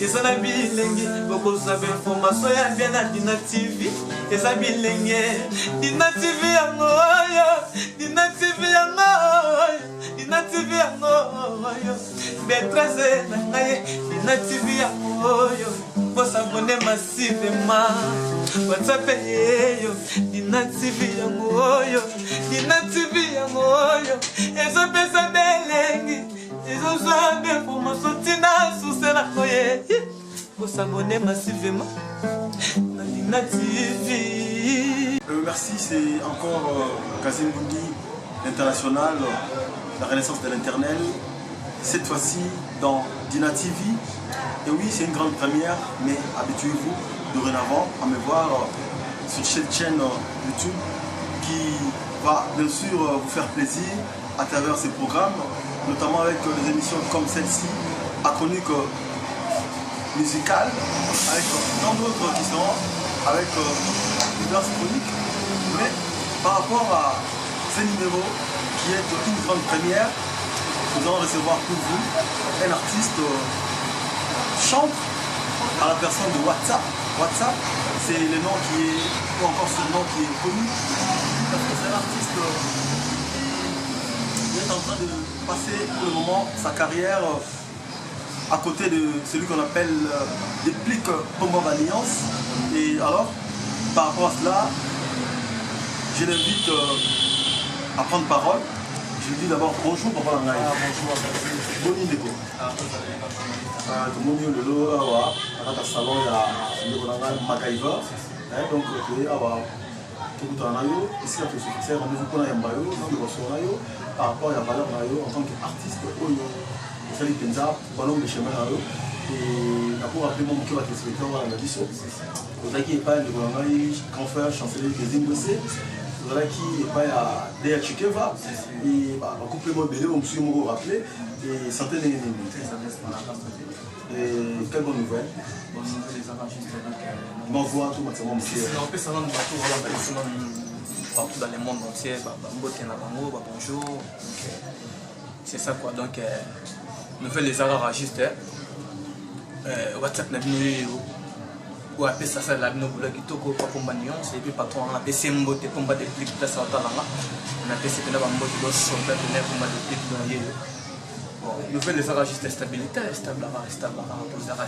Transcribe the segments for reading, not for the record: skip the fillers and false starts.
eza na bilenge bokozwa information ya bien na Dina TV eza bilenge Dina TV yango oyo Dina TV yango oyo Dina TV yango oyo Beatrice na ngai Dina TV yango oyo faut s'abonner massivement WhatsApp yeyo Dina TV yango oyo Dina TV yango oyo ezo pesa belengi ezo zwa information tina susela koye faut s'abonner massivement na Dina TV. Merci, c'est encore Kazim Boudi International, la renaissance de l'internet, cette fois-ci dans Dina TV. Et oui, c'est une grande première, mais habituez-vous dorénavant à me voir sur cette chaîne YouTube qui va bien sûr vous faire plaisir à travers ces programmes, notamment avec des émissions comme celle-ci, à chronique musicale, avec tant d'autres qui sont avec diverses chroniques. Mais par rapport à ce numéro qui est une grande première, nous allons recevoir pour vous un artiste chante à la personne de WhatsApp. WhatsApp, c'est le nom qui est, ou encore ce nom qui est connu, parce que c'est l'artiste qui est en train de passer pour le moment sa carrière à côté de celui qu'on appelle Déplique Bomba Alliance. Et alors, par rapport à cela, je l'invite à prendre parole. Je lui dis d'abord bonjour, Papa Langaï. Bonjour, Boni Ndeko. Tout le monde est là, dans le salon, il y a MacGyver. Donc, il y a tout le monde ici, il y a rendez-vous pour la Yambayo, par rapport à la valeur en tant qu'artiste. Il fallait que nous ayons des chemins. Et pour rappeler mon cœur à téléspectateurs à la vision. Vous avez qui est pas de grand frère chancelier de Zimbossé. Vous avez qui est pas à Dea Chikeva. Et un complément belé, on peut me rappeler. Et santé n'est pas. Et quelle bonne nouvelle. Bonne nouvelle, les arragistes. M'envoie tout maximum. On peut s'en rendre partout dans le monde entier. Bonjour. C'est ça quoi. Donc, nouvelle les arragistes. WhatsApp n'a venu ou appelé ça la nouvelle qui toko pas pour nuance et puis patron on a appelé Sembo te combat de clics de ça on a appelé c'est là bambo qui doit sortir de neuf combat de clics dans hier bon nouvelle les arragistes stabilité stable pour la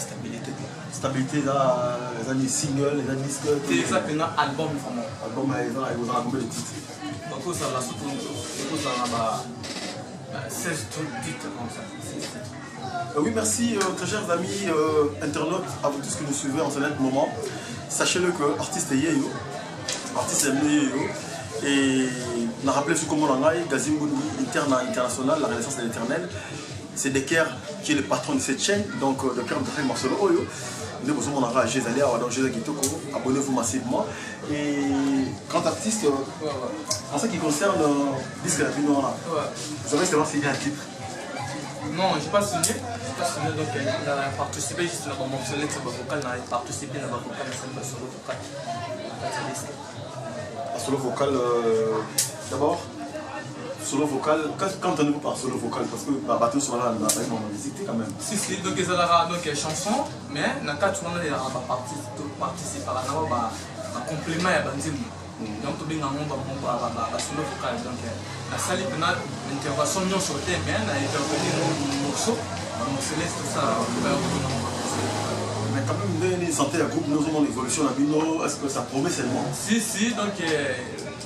stabilité là les amis singles les amis disques c'est ça que notre album vraiment album avec vous en combien de titres donc ça la surtout ça là 16 titres comme ça. Oui, merci très chers amis internautes, à vous tous qui nous suivez en ce moment. Sachez-le que l'artiste est Yeyo, l'artiste est Yeyo, et on a rappelé ce comment on a Gazim Boudi International, la renaissance de l'éternel. C'est Decker qui est le patron de cette chaîne, donc Decker de Marcelo Oyo. Nous avons un rage, donc abonnez-vous massivement. Et grand artiste, en ce qui concerne disque de la vie noire, vous savez seulement signé un titre. Non, je n'ai pas signé, donc il a participé juste dans mon vocal, il a participé dans mon vocal, c'est solo vocal. Solo vocal, d'abord, solo vocal, quand entendez-vous par solo vocal? Parce que la bateau sur la visité quand même. Si, donc il y a donc chanson, mais dans le cas où on a participé à un complément à Banzim. Donc tout bien en solo vocal, donc la salle est une intervention non sur le thème, mais on a intervenu dans morceau, céleste tout ça. Mais quand même, une santé à groupe, nous avons l'évolution à Bino, est-ce que ça promet seulement? Si, donc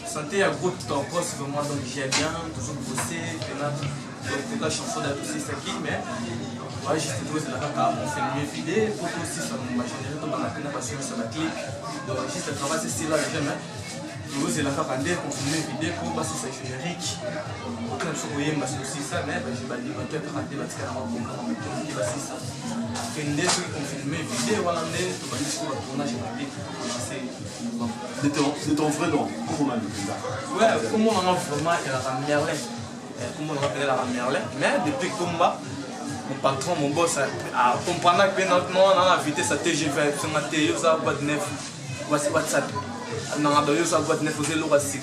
santé à groupe, ton poste vraiment, donc j'ai bien toujours bossé, donc la chanson d'Adouci Saki, mais ouais, juste trouvé c'est là on fait mieux vidéo, pour aussi ça m'a généré tout dans la peine parce que ça m'a cliqué, donc juste le travail c'est là, jamais. Vous avez la faire un dé, continuer une vidéo pour passer sa générique. Aucun chose vous voyez, c'est aussi ça, mais je vais dire que tu as raté parce qu'il y a un bon programme qui va c'est ça. Une dé qui confirme une vidéo, voilà, tu vas dire sur le tournage de ton vrai nom, comment on a dit ça? Ouais, comment on a vraiment la Merlin. Comment on appelle la Merlin. Mais depuis combat, mon patron, mon boss, a compris que maintenant on a invité sa TGV, son matériau, ça va de neuf. WhatsApp. On a donné sa boîte neuf, vous avez c'est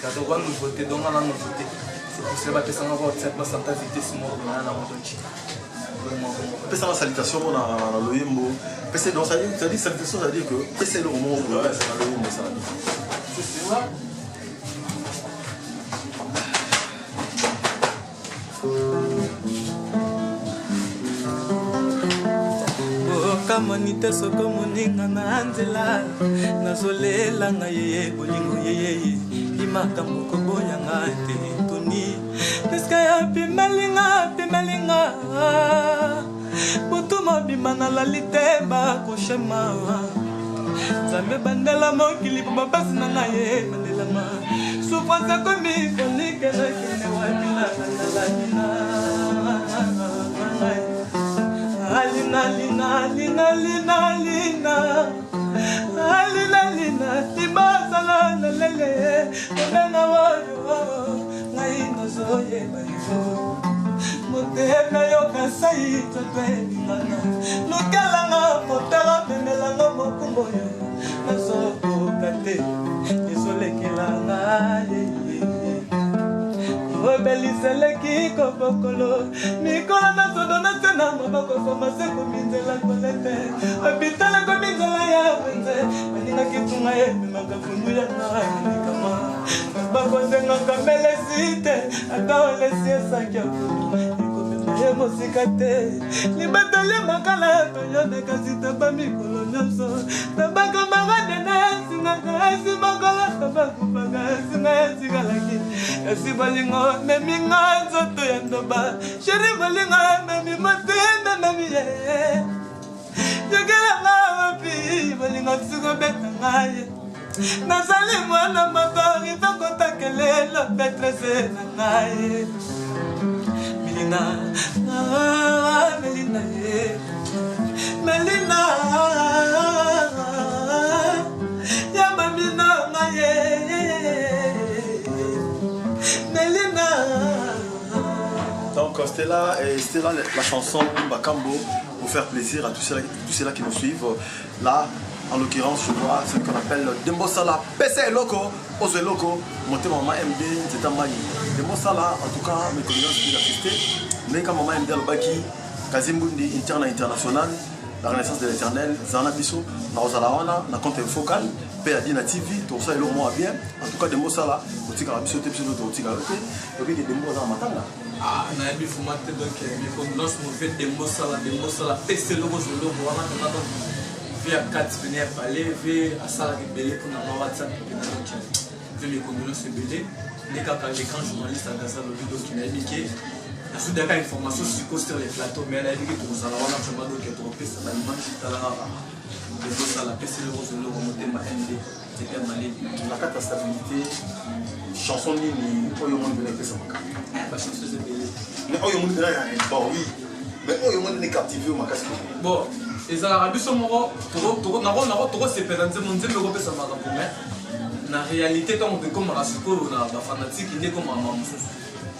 pour cela que ça va WhatsApp, ça va vitesse, moi, on a un vraiment. Ça la salutation on a le yembo. PC donc ça dit salutation ça veut dire que PC le moment où c'est le yembo ça. C'est ça. Kamoni te soko moninga na nzela nazolela nga ye bolingo ye imakambo koboya nga te toni eska ya pimelinga butuma bimana la litemba koshema zambe bandela mokili po bapasi na nga ye mandelama souffrance komi fonike na kene wabila na Alina, libasala na lele, ona wayo, ngaino zoye bayo. Motena yo kasai totwe ngana, lukalanga potela penelanga mokumbo yo, nasoko kate, isolekilanga ye. Obelisele kobokolo Mikola na sodona tena maboko Somase kuminzela kolete Obitala kuminzela ya wenze Maninga kitunga ye Mimakafungu ya kama Bako zenga kamele site Ata ole siesa kia kudu Ye mosikate Libatale makala Toyone kasita ba mikolo nyamso Tabaka magadene Singa kaisi makola Tabaku bagasi Singa sigalaki Yasi balingo Memi nga nzoto ya ndoba Sheri balinga Memi matenda Memi ye Yogela nga wapi Balinga tsugo beta nga ye Nazali mwana mabari Tokota kelelo Petrese na nga ye Melina Melina ye Melina Yamamina nga ye Melina. Donc Stella, la chanson Bakambo pour faire plaisir à tous ceux-là qui nous suivent. Là, en l'occurrence, je vois ce qu'on appelle Dembo Sala, PC Loco, Ose Loco, monté maman MD, c'est un mali. Dembo Sala, en tout cas, mes connaissances qui l'assistaient, mais quand maman MD Al-Baki, Kazimbundi, interne international, la Renaissance de l'éternel, Zana Bisso, Naozalawana, na compte focal, PAD na TV, tout ça est le mot à bien. En tout cas, Dembo Sala, au Tika Bisso, au Tika Roté, et puis des Dembo dans Matanga. Ah, on a bien formaté donc mes condoléances mauvaises Dembo Sala, PC Logo, voilà, on a donc vu à 4 venir parler, vu à Sala Belé pour avoir WhatsApp, vu mes condoléances belé, les grands journalistes à Gaza, le vidéo qui m'a indiqué. Il y a des informations sur les plateaux, mais elle a dit que tout ça, on a fait donc que tu ça l'aliment qui t'a là. Dembo Sala, PC Logo, remonter ma MD, c'était un malin. La carte à stabilité, chanson ni Oyo Monde de l'Église. La chanson c'est belé. Mais Oyo Monde de l'Église, bon oui. Mais Oyo Monde de captivé au Makassi. Bon, les Arabes sont morts, c'est pénalisé, mon Dieu, mais ça m'a rappelé. La réalité, tant que comme la psycho, la fanatique, il est comme un maman.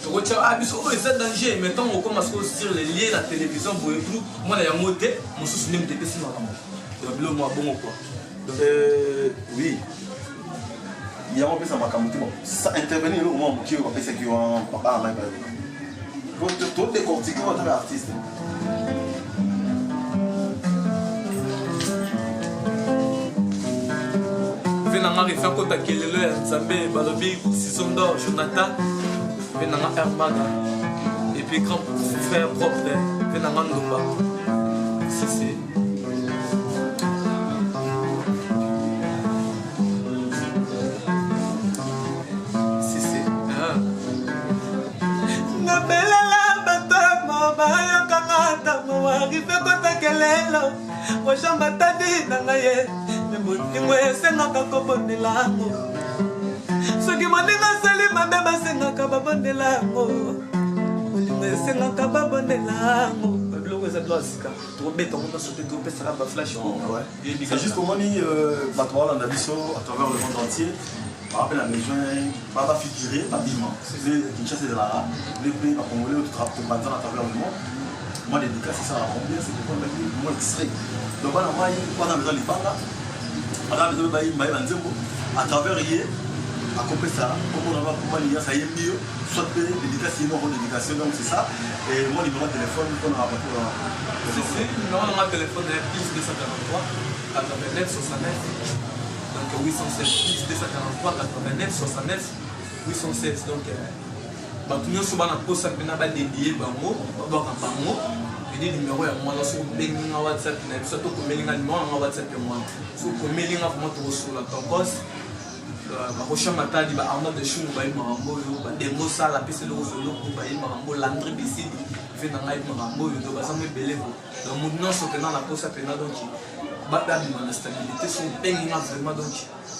Tu retiens, ah, mais c'est danger, mais tant qu'on commence à sur les liens, la télévision, pour le coup, moi, il y a un mot, mon souci, même des petits marins. Le moi, bon ou quoi? Oui. Il y a un peu ça m'a camouflé. Ça intervenir au moment où on fait ce qu'il y a un papa à la main. Pour tout décortiquer en tant qu'artiste. Venanga refa kota kelelo ya Nzambe balobi saison d'or Jonathan venanga Hermana et puis grand frère propre venanga Ndomba c'est Nabelela batamo bayokanga tamo arrive kota kelelo Oshamba tadi na ye Motingo esengaka kobondela yango soki moninga asali mabe basengaka babondela yango molingo esengaka babondela yango biloko eza bilo ya sika tokobeta ngo nyonso te topesaka baflash C'est juste pour moi, Batouala a biso à travers le monde entier. Par rappel à besoin, pas à figurer, habillement. C'est Kinshasa de la les pays à Congolais, tout à travers le monde. Moi, dédicace, c'est ça la combien, c'est pour moi extrait. Donc, voilà, moi, il y a besoin de l'Ipanga. À travers hier, accompagner ça, on va pouvoir lire ça y est mieux, soit l'éducation, l'éducation, donc c'est ça. Et mon numéro de téléphone, on a rappelé. C'est le numéro de mon téléphone est plus 243 89 69. Donc 816 plus 243 89 69 816. Donc tout le monde se bat dans le poste, ça peut pas dédié bango, donc en bango. Il y a des numéros à moi, sur le WhatsApp, surtout pour le numéro à WhatsApp et moi. Sur le numéro à moi, sur la campus. Prochain matin, il y a un de choses, il y a des mots, ça, la piste de l'eau, il y a l'entrée d'ici, il fait dans l'aide, il y a un mot, il y a un belé. Donc, nous sommes dans la poste, donc, il y a la stabilité, son peine, vraiment, donc,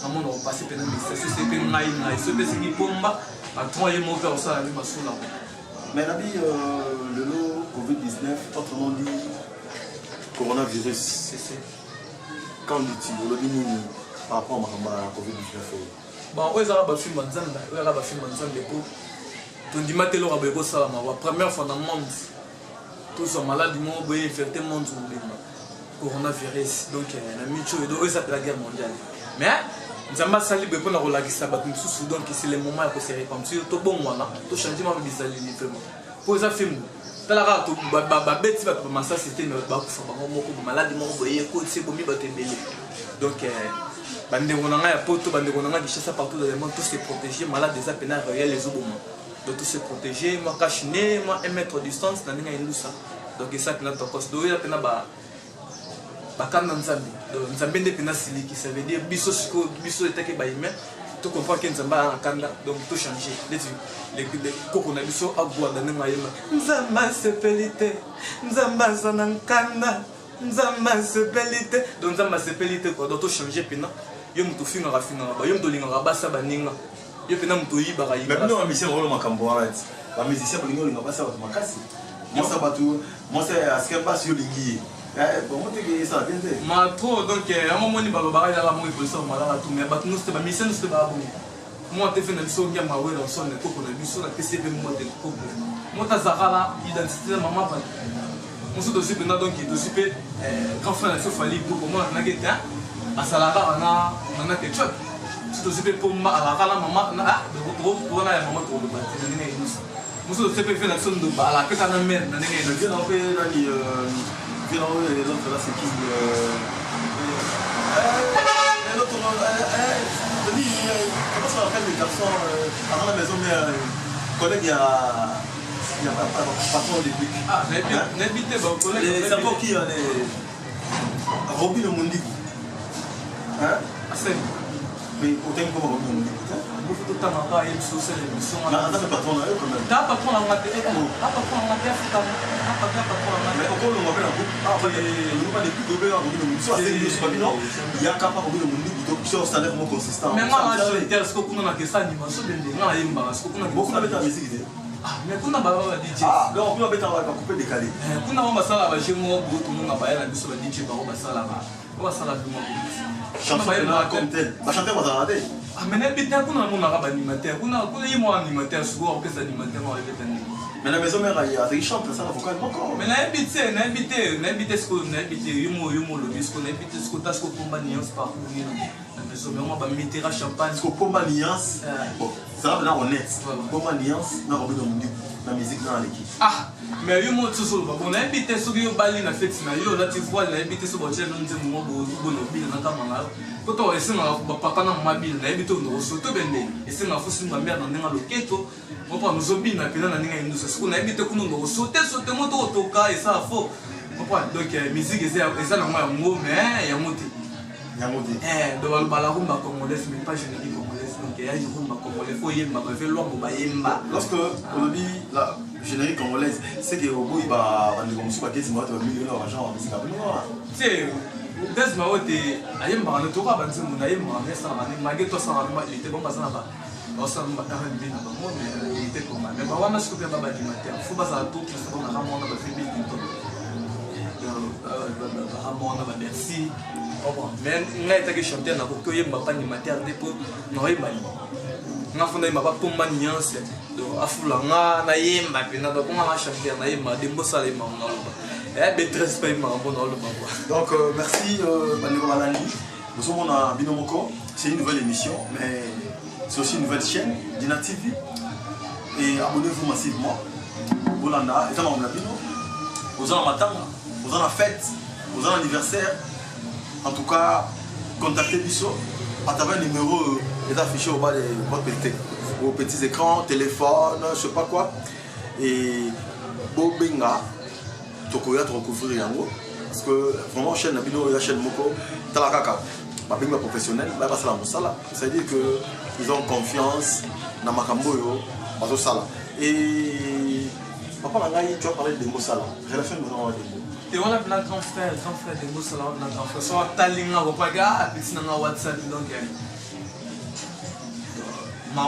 on va passer pendant les sessions, c'est peine, il se qui pomba, à 3 mots, faire ça, la même sur la route. Mais la vie, le lot Covid-19, autrement dit, coronavirus, c'est quand on dit le dit par rapport à Covid-19. Bon, oui, ça va faire un film, oui, ça va faire un film. Tu dis que tu vas faire ça, la première fois dans le monde, tous sont malades, ils ont infecté le monde sur le coronavirus. Donc, la mutuelle, donc, ça la guerre mondiale. Mais, nous avons sali pour la relaxer, donc c'est le moment où c'est répandu. Tout bon, voilà, tout changement de sali, pour ça film. Tu as raté, bête, tu vas commencer à citer, mais tu vas malade, ils vont envoyer, c'est pour mieux te mêler. Donc, partout dans le monde, tous se protéger, malade des appels réels les autres. Donc tous se protéger, moi cacher, moi 1 mètre de distance, dans les ça. Donc ça que notre cost d'eau, il y a pena bakam dans Nzambi. Donc Nzambi n'est pas sili qui ça veut dire biso était que baïmé. Tu comprends que Nzamba en Kanda, donc tout changer. Les cocos na biso à boire dans les maïma. Nzamba se pelite, Nzamba s'anankanda. Nzamba se pelite, donc Nzamba se pelite quoi, donc tout changer pena. Yo mutu finga rafinga ba yo mdolinga rabasa baninga yo pena mutu yiba yiba mais nous on musicien rolo makambo arrête ba musicien bolingo linga basa ba makasi moi ça batu moi c'est à ce que passe yo lingi bon moi te ça bien fait ma trop donc à un moment ni ba ba ya la mo ipo ça mala tout mais ba nous c'était ba musicien nous c'était ba bon moi te fait na biso ngia ma wela son ne koko na biso na PCB moi te koko moi ta zakala identité maman pa moi c'est aussi pena donc il aussi pe grand frère il fallait pour moi na geta asalaka na ketchup c'est aussi pour moi à la maman na pour la maman pour le bâti na nene inusa muso c'est fait na son de bala que ça na mer na nene le viens en fait là il vient en les autres là c'est qui l'autre comment ça s'appelle les garçons à la maison mais collègue il y a patron des trucs ah n'habitez pas collègue c'est encore qui Robin le Mundi. Hein? Mais autant que vous avez beaucoup de temps à pas y sous cette émission. Mais on a fait patron là quand même. T'as patron en matière. Ah patron en matière, c'est pas patron en matière. Mais pourquoi on m'appelle un groupe? Ah on va pas depuis que on a soit c'est une soit non. Il y a capable de me dire donc sur salaire moins consistant. Mais moi je veux dire ce qu'on a que ça animation de là il m'a ce qu'on a beaucoup de musique. Ah mais kuna baba DJ. Ah donc on peut mettre en couper décalé. Kuna on va ça là chez moi tout le monde a pas la biso ba DJ ba on va ça là. On va ça là vraiment. Chanteur comme tel. Ba chanteur va rater. Ah mais n'habitez kuna mon arabe animateur. Kuna y moi animateur souvent que ça animateur on va être. Mais la maison mère il chante ça vocal encore. Mais n'habitez ce qu'on n'habitez yumo le disco n'habitez ce qu'on t'a ce qu'on combat nuance par la maison mais on va mettre champagne ce qu'on combat nuance. Bon, ça va là honnête. Combat nuance na Robin Mundi na musique dans l'équipe. Ah mais yumo tout seul bon n'habitez ce que bali na fête na yo là tu vois n'habitez ce boche non nze mo bo bill na kamanga koto esinga papa na mobile n'habitez no soto bende esinga fusi ma mère na ndenga loketo on prend nos hobbies na pena na ndenga industrie ce qu'on habite kuno no sauter moto toka et ça faux donc musique eza na moi ngo mais ya moté donc la rumba congolaise mais pas générique congolaise donc il y a une rumba congolaise faut yemba ba fait loin ba yemba lorsque on dit la générique congolaise c'est que au bout il va vendre musique paquet c'est moi tu millions d'argent en musique c'est desma wote ayemba na toka banzi muna yemba mais ça na mage to ça na il était bon ça na ba ça na ba carrément bien na moi mais il était comme mais ba wana scope ba animateur faut pas ça tout que ça na ramon na ba fait bien tout ramon na ba merci mais ngai ta que chanter na ko yemba pa animateur depo no yemba nga funda yemba ba pomba nuance do afula nga na yemba pena do ko nga chanter na yemba de bossa yemba na lo bétresse pas yemba bon na lo ba donc merci Bandeko Malani nous sommes on a Binomoko c'est une nouvelle émission mais c'est aussi une nouvelle chaîne, Dina TV. Et abonnez-vous massivement. Bolanda, et dans vous en matanga, vous en fête, vous en anniversaire. En tout cas, contactez Bisso à travers le numéro est affiché au bas de vos petits écrans, téléphone, je sais pas quoi. Et Bobenga, Tokoya, tu recouvrir Yango. Parce que vraiment, chaîne Nabino, la chaîne Moko, Talakaka, Babenga professionnel, c'est-à-dire qu'ils ont confiance dans Makamboyo, Bazo Sala. Et papa Nangaï, tu as parlé de Mosala. J'ai la fin de vous envoyer des mots. Et on a plein de grands frères de Moussala, on a grand frère. Soit Talinga, Ropaga, et puis on a WhatsApp, donc.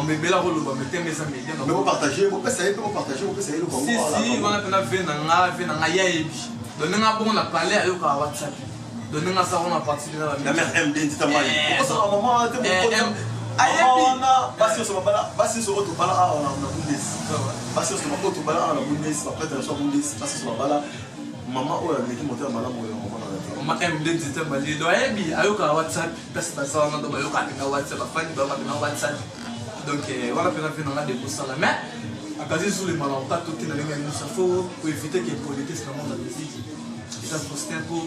Mais bela rolo ba mettez mes amis. Mais vous partagez, vous pouvez essayer le Congo. Si, on a plein de venanga yaebi. Donnez-moi bon la parler à WhatsApp. Donnez-moi ça on a parti de la mère MD dit ta maille. Pourquoi ça maman te mon parce que ce bala, parce que ce retour bala on a Bundes. Parce que ce retour bala on a Bundes, après tu as Bundes, parce que ce bala maman oh la qui monter à malam on ma MD dit ta maille. Do yaebi ayoka WhatsApp, parce que ça on a do ayoka na WhatsApp, afani ba na WhatsApp. Donc voilà on a des Moussala mais à caser sur les malins pas tout est dans les mêmes il faut éviter qu'il y ait politique dans le monde de la musique et ça faut un peu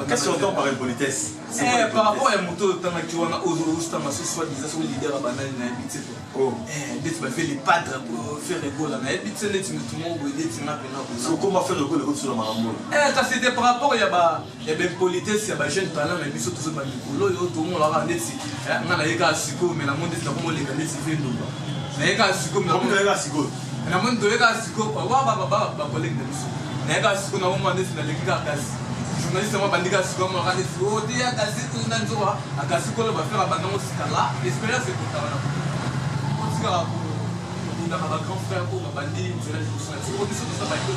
qu'est-ce qu'on entend par une politesse? Par rapport à moto tant que tu as au soit disant leader banal na habité tu vas faire les padres pour faire rigolo na habité les tout le monde aider tu n'as pas comment faire rigolo sur la marambo ça c'était par rapport il y a ben politesse il y a jeune talent mais biso tout ça mikolo yo tout le monde là ndeti na na yeka siko mais la monde est comme les gars ndeti vendo na yeka siko mais comme yeka siko na monde yeka siko ba collègue de biso na yeka siko na monde ndeti na lekika kasi journaliste moi bandika siko mo rande siko te ya kasi tout na nzoa akasi ko ba faire abandon sikala expérience est pour ta wana on sika pour dans ma grand frère pour bandi c'est la chose c'est tout ça ba ko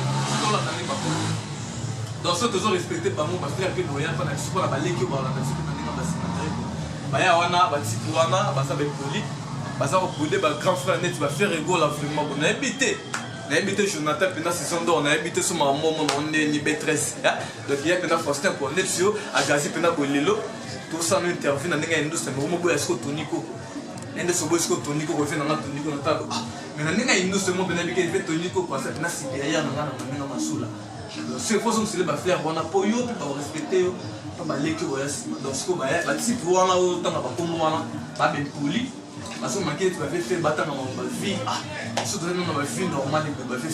la tani ba ko dans ce toujours respecté par moi parce que que noya pas na siko na baleki ba na siko na ndika ba simatari ba ya wana ba tipu wana ba sa ba poli ba sa ko poli ba grand frère net va faire rigolo vraiment bon na habité. On a invité Jonathan pendant saison d'or, on a invité son maman, on est une maîtresse. Donc il y a pendant Faustin pour net sur Agazi pendant Bolelo. Tout ça nous intervient dans une industrie, mais on peut est-ce que Tonico. L'industrie est-ce que Tonico revient dans la Tonico dans table. Mais dans une industrie, on peut bien fait Tonico parce que là c'est derrière dans la masoula. Donc c'est faut se lever faire on a pour yo pour respecter pas balé que donc ce que la type on a autant pas comme moi pas bien poli. Parce que tu vas faire battre dans ma vie, surtout dans ma vie normale, tu vas faire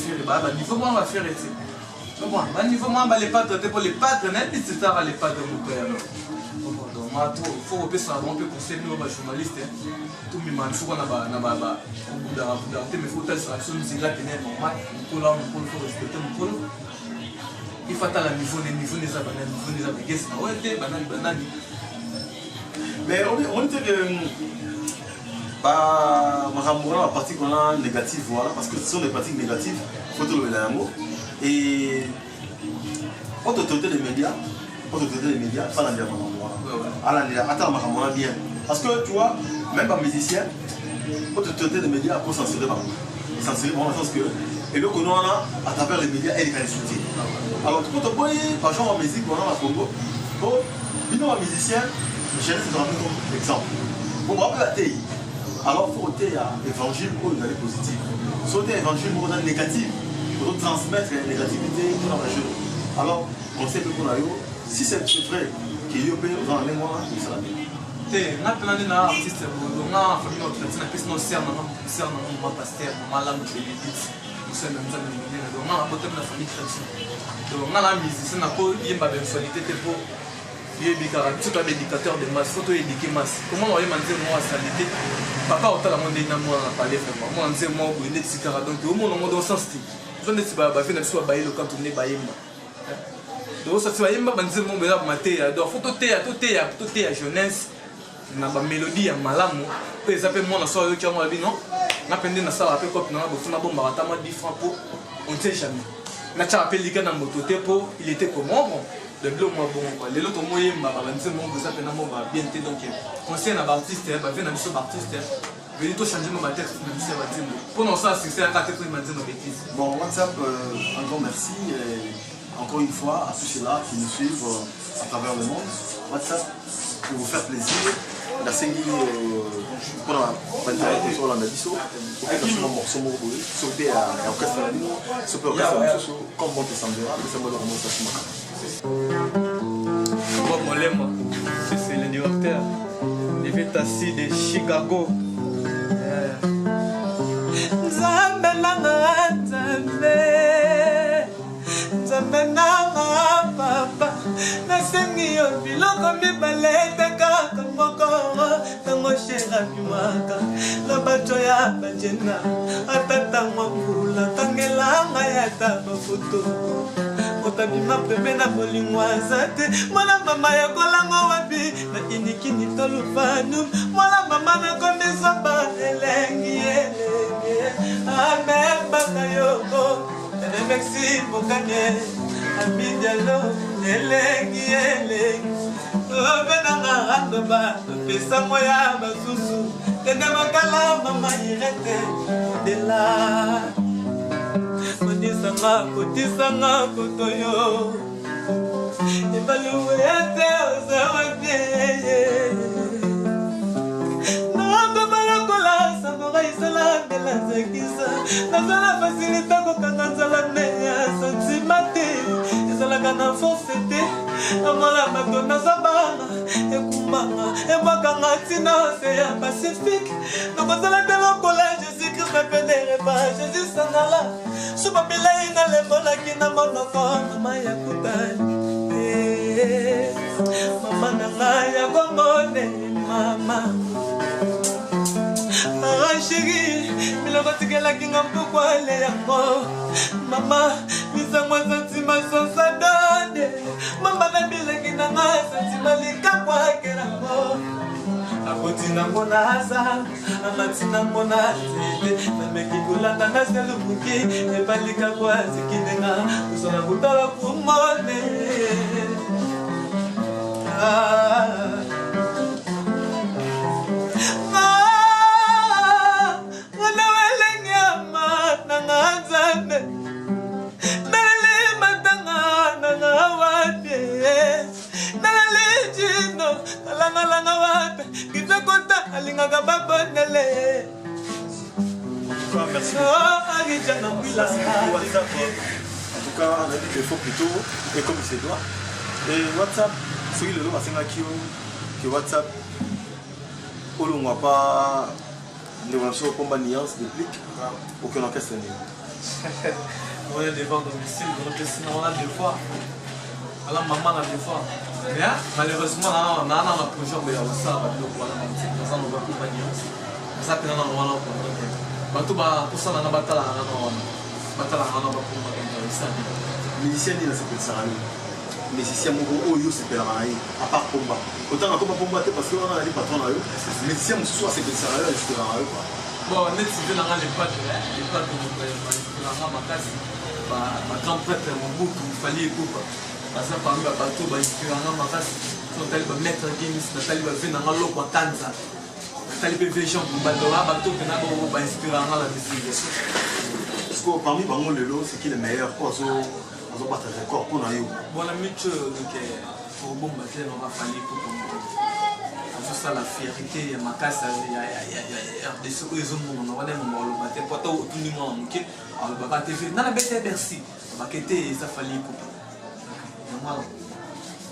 il faut moi on va faire ici. Donc il faut moi les pattes pour les pattes, c'est ça les pattes de mon père. Donc il faut repérer ça, on peut conseiller nos journalistes, tout le monde sur on a mais faut telle action c'est là tenir normal, pour là on peut respecter mon polo. Il faut atteindre le niveau des abonnés, niveau des abonnés, banane. Mais on dit que la partie qu'on a négative, voilà, parce que ce sont des pratiques négatives, il faut trouver un mot. Et haute autorité des médias, pas la bien. Parce que tu vois, même pas musicien, haute autorité des médias, pour censurer par censurer dans le sens que, et le qu'on a à travers les médias, elle est insultée. Alors, quand on voit, par exemple, en musique, on a la Congo, pour un musicien, je vais te rappeler comme exemple. Pour me rappeler la TI. Alors, il faut ôter l'évangile pour une année positive. Sauter l'évangile pour une année négative, pour transmettre la négativité dans la jeune. Alors, conseil pour la si c'est vrai qu'il y a dans les mois, c'est la vie. On a plein d'artistes, on a famille notre na piste no serna no pasteur mala no bénédict. Nous sommes dans on a boté na famille chrétienne. Donc on a la musicien na ko yemba bensualité pour yebika tout un éducateur de masse, photo éduquer masse. Comment on va demander moi salité papa otala monde na moi na parler vraiment. Moi on dit moi bo net sikara donc au monde dans sens type. Je ne sais pas ba fait na so ba yelo quand on est ba yemba. Donc ça se va yemba banze mon bela maté donc photo té à jeunesse. Na ba mélodie ya malamu pe ezape mona so yo kiango abi non na pende na sala pe copie na bofuna bomba atama 10 francs pour on ne sait jamais na cha appelé lika na moto te po il était comment bon le blo moi bon quoi les autres moyemba ba nze mon ezape na mo ba bien te donc conseil na ba artiste ba vient na biso ba artiste venez to changer ma tête na biso ba dimo pour non ça c'est un tête pour ma bêtise. Bon WhatsApp encore merci et encore une fois à ceux là qui nous suivent à travers le monde. WhatsApp pour vous faire plaisir. La série pour la pandémie sur la Nadiso, pour que ce morceau mobile, sauter à l'orchestre comme bon te semblera, c'est moi le roman ça c'est le directeur de Vétassi de Chicago. Nzambe nanga nzambe, nzambe nanga papa, nasengi yo biloko mibale te kaka moko, tango shera bimaka, na bato ya bajena, atata mwakula, tangelanga ya tabafuto. Otabima pepe na bolingwaza te, mwana mama ya kolango wapi, na inikini tolufanu, mwana mama na kondesa ba elengi elengi, amen baka yoko, Alexis Bokanye, Amidialo, elengi elengi, obenanga andoba, pesa moya basusu, tende makala mama irete, odela. Kotisanga kotoyo evaluete ozawabie nakobalakola sangoka isala ndela zekisa nazala fasilita kokanga nzala ne ya santima te ezalaka na force te amala bato nazabanga ekumbanga ebwakanga ntina ose ya pacifique nakozala te lokola jésus christ apedere pa jésus sanala suba bilai na lembolaki na monoko mama ya kutani mama na ngai ya komone mama chéri biloko tikelaki nga mpukwale yango mama misango santima sonsadone mama na bileki na ngai santima likakwakelango akoti nango na asa amati nango na tete nameki kolanda na selumuki ebalika kwa zikinenga kozala kutala kumone mwana welengiama nanga nzambe nalale matanga nanga wapi nalale jino nalangalanga wapi kifekota alingaka babonele. Merci. En tout cas, on a dit qu'il faut plutôt, et comme il se doit. Et WhatsApp, c'est le lot à 5 que WhatsApp, on ne voit pas de relations comme une nuance de plic, aucun orchestre n'est. On est devant domicile, donc sinon on a deux fois. Alors maman a deux fois. Mais malheureusement, on a un projet, mais on a ça, on a pas de nuance. Ça, on a bato ba kosala na batala na musicien ni na sepelisa nani musicien moko oyo sepelaka na ye à part pomba otanga koma pomba te parce que on a dit patron na yo musicien mosusu asepelisa na yo asepelaka na yo quoi bon neti ve nanga les pattes nanga makasi ba grand prêtre Mobutu fali ekupa baza parmi babato bainspiranga makasi totali bametre gimis natali bave nanga loko atanza natali mpe vejean badoa bato mpena bainspiranga la musique. Parce que parmi bango lelo c'est qui le meilleur po azobata record mpona yo bona micho kobomba te nanga fali ekupa azosala fierté ya makasi ya RDC oyo ezomona wana moma oloba te po ata otuni mwana moke alobaka te ve nana bete bercy obake te eza fali ekupa normal.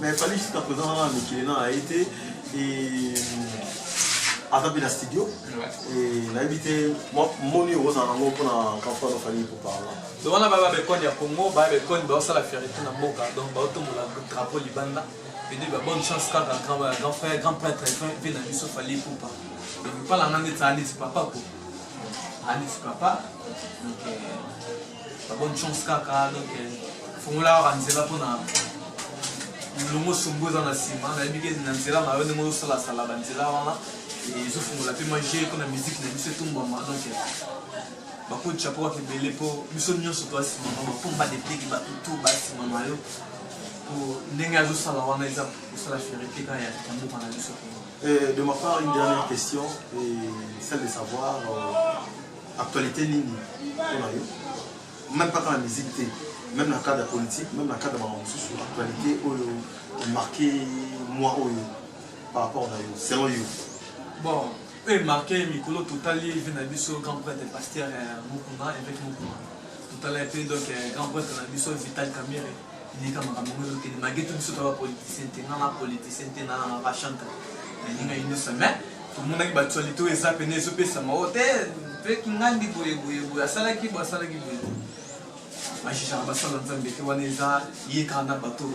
mais fali jusqu'à présent na mikili na aye te aza la studio et nayebi te moni ozala nango mpona campagne ofali poparla donc wana baya bekoni ya congo baya bekoni baosala fierté na mboka donc baotombola drapeau libanda ede babonne chance kaka grand frère grand prêtre mpe na biso fali pupa donc mpala nga ndeti anditi papa ko anditi papa donc babonne chance kaka donc fongola waka nzela mpona longo sombo eza na nsima nayebi ke na nzela na yo ndenge ozosalasala banzela wana ezofungola mpe magie mpona musique na biso etombama donc bakoti chapeau waka ebele mpo biso nyonso to asimama mpo badepeki batutu basima na yo po ndenge azosala wana eza kosala fierté kaka ya mboka na biso. De ma part, une dernière question, et celle de savoir actualité nini mpona yo même pas dans la musique même dans le cadre politique même dans le cadre de sur l'actualité oyo marqué moi oyo par rapport à vous, selon vous? Bon, eux marqué Mikolo Total, il vient d'Abisso, grand prêtre pasteur Mukuna, évêque Mukuna. Total a été donc grand prêtre d'Abisso, Vital Kamere. Il est comme un moment que malgré tout ce politicien, politicien, chante. Il y a une semaine, tout le monde a une actualité, et ça pénètre, ça m'a ôté, fait qu'il y a des bouillés, à Salaki, à Salaki. Je suis en train de dire que il y a un bateau.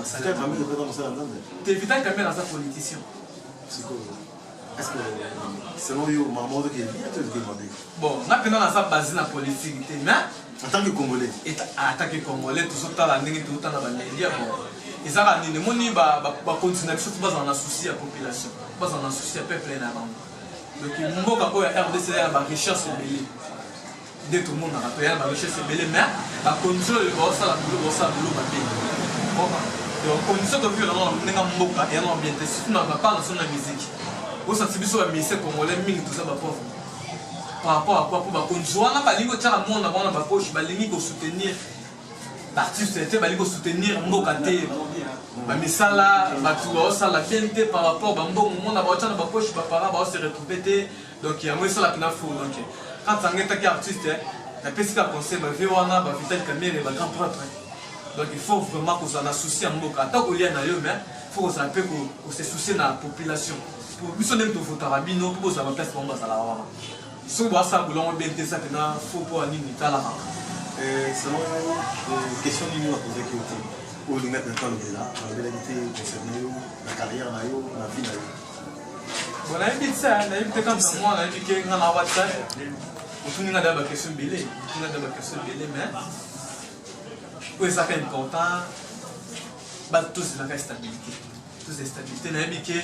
Tu es Vital Kamere dans sa politicien. Est-ce que, selon vous, maman, qui est demandé? Bon, on a pendant dans sa base dans la politique, mais en tant que Congolais, en tant que Congolais, tout ça, tout le monde est dans les médias. Et ça, on va continuer à surtout dans un souci à la population, dans un souci à peuple. Donc, il y a RDC, il y a une recherche belée. Dès tout le monde a une recherche belée, mais la condition de ça, la boulot, ça, boulot, donc, condition de vie, on a un ambiance, surtout dans la musique. Vous sentez que le ministère congolais mine tout ça pauvre. Par rapport à quoi pour conjoindre on a pas ligo tchara monde avant na poche balingi ko soutenir l'artiste était balingi ko soutenir mbokate ba misala ba tuwa ça la bienté par rapport ba mbongo monde ba tchana ba poche ba para ba se retrouver donc il y a moi ça la pina fou donc quand ça ngeta qui artiste la pesika conseil ba viwana ba Vital Kamere ba grand prêtre donc il faut vraiment que ça na souci à mbokata ko lien na yo mais faut que ça peut que se soucier na population. Pour nous sommes tous les tarabino pour ça va place pour ça là. Si on voit ça pour l'on bien ça que na faut pour aller ni là. Selon question ni nous a posé qui était ou nous mettre dans le là, la réalité concernée la carrière na yo, la vie na yo. Bon là il dit ça, là il dit comme ça moi là il dit que na WhatsApp. On finit na d'abord question belé, on a d'abord question belé mais pour ça fait important bah tous la stabilité. Tous la stabilité na il dit que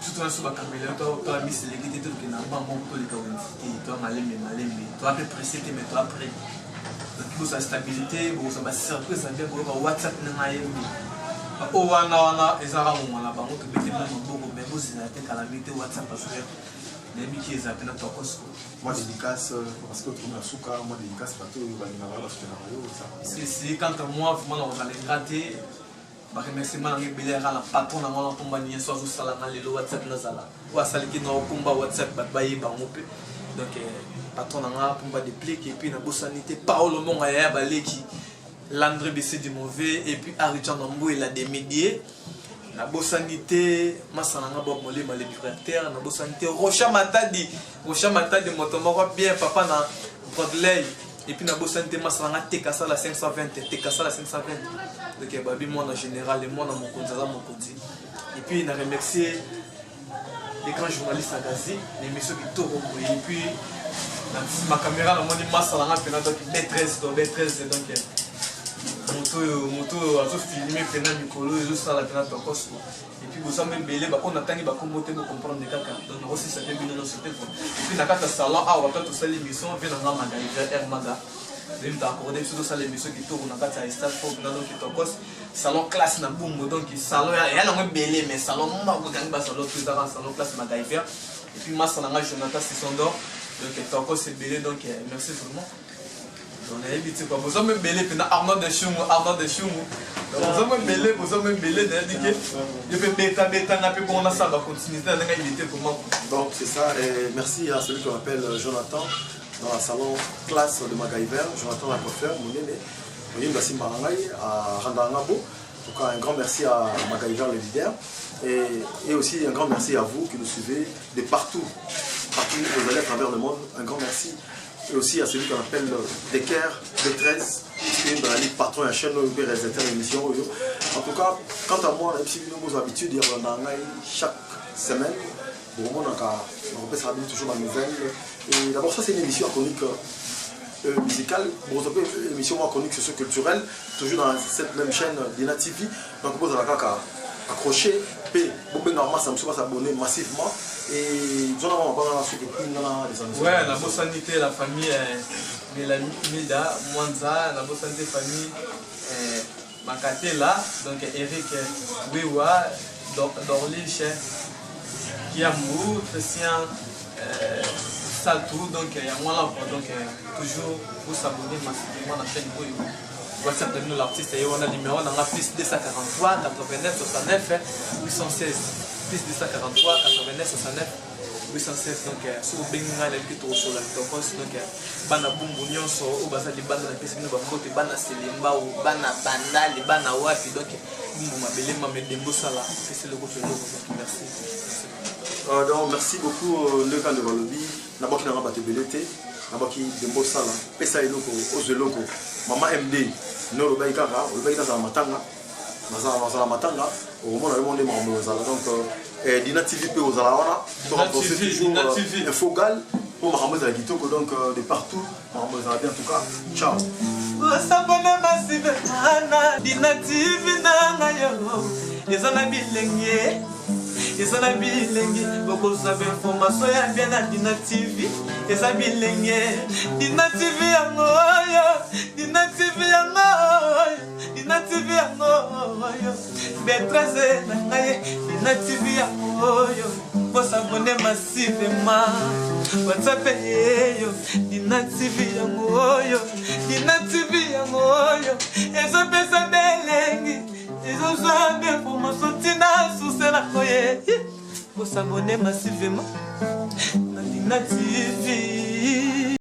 surtout dans ce bac à mêler, toi as mis les guides tout qui n'a pas bon pour les carottes. Toi malembe, toi après pressé mais toi après. Donc pour sa stabilité, pour sa surprise, ça vient pour WhatsApp n'a rien mis. Oh wana ezara on la bango to bete na mbongo mais vous c'est la calamité WhatsApp parce que les miki est appelé à Tokos. Moi dédicace parce que tout le monde a souka, moi dédicace bateau il va y avoir la soutenir ça. C'est quand moi vraiment on va les gratter. Je remercie le patron de la compagnie qui a le WhatsApp. WhatsApp. Donc, patron de la déplique et puis la sanité. Paolo Mongaya, Landré Bessé du Mauvais et puis Arichan Nambo il a des médias. La sanité, Massananga Bob Molé, les directeurs, la sanité. Rocha Matadi, Motomoro bien, papa na Broadley. Et puis, la santé, Massananga Tekasa la 520, Tekasa la 520. Donc, babi moi en général et moi dans mon côté. Et puis, il a remercié les grands journalistes à Gazi, les messieurs qui tournent. Et puis, ma caméra, la monnaie masse à la donc B13, donc moto a filmé pendant Mikolo et ça la pendant Tokos. Et puis, vous savez, on attend que vous comprendre des caca. Donc, aussi, ça fait bien dans ce téléphone. Et puis, dans le salon, on va faire tout ça, l'émission, on vient dans la magasin Air Maga. Il m'a accordé surtout ça l'émission qui tourne dans le stade pour que salon classe na boum donc salon il y a un belé mais salon m'a regardé ba salon tout dans salon classe Magaïver et puis ma salon Jonathan Sissondo donc Toko c'est belé donc merci vraiment on a évité quoi vous avez belé pendant Arnaud de Choumou vous avez belé dit que je peux bêta n'a plus bon ça va continuer dans éviter comment donc c'est ça et merci à celui qu'on appelle Jonathan dans le salon classe de Magaïver, Jonathan Lacoffeur, Mouyé Bassim Barangaï, à Randangabo. En tout cas, un grand merci à Magaïver le leader. Et aussi un grand merci à vous qui nous suivez de partout. Partout où vous allez à travers le monde. Un grand merci. Et aussi à celui qu'on appelle Decker, B13, qui est dans la ligue patron et la chaîne de réalisateur d'émission. En tout cas, quant à moi, on a nos habitudes de Randangay chaque semaine. Bon, on peut se rappeler toujours dans la nouvelle. Et d'abord, ça c'est une émission chronique musicale. Bon, c'est une émission chronique socio-culturelle, toujours dans cette même chaîne Dina TV. Donc, vous avez accroché, puis vous pouvez s'abonner massivement. Et nous avons encore ouais, la bonne sanité, la famille Mida, Mwanza, la bonne santé, famille Makatela, donc Eric Wiwa, Dorlich. Kiamou, Christian, Saltou, donc il y a moi là, donc toujours pour s'abonner massivement à la chaîne WhatsApp de l'artiste et on a le numéro dans la piste 243 89 69 816. plus 243 89 69 816 donc si vous bengez nga les plutôt sur la tokos donc bana bumbu nyonso o bazali bana na pesi bino ba mbote bana selemba ou bana bandali bana wapi donc bumbu mabele mamedembo sala c'est le groupe donc merci. Donc merci beaucoup le camp de Valobi nabaki na ngaba tebelete nabaki dembo sala pesa eloko ozeloko mama MD no robai kaka robai kaka matanga mazala matanga au moment où on est membre donc Dina TV peut aux alawana donc c'est toujours infogal pour Mahamoud Agitoko donc de partout Mahamoud Zabi en tout cas ciao Sabona masive ana Dina TV na yo ezana bilenge ezana bilenge beaucoup sabe information ya bien na Dina TV ezana bilenge Dina TV ya ngoyo Dina TV ya ngoyo Dina TV ya ngoyo betraze na ngaye Dina TV ya ngoyo pour s'abonner massivement WhatsApp yo Dina TV ya ngoyo Dina TV ya ngoyo ezo pesa belengi ezo sabe information tina susela koye pour s'abonner massivement na Dina TV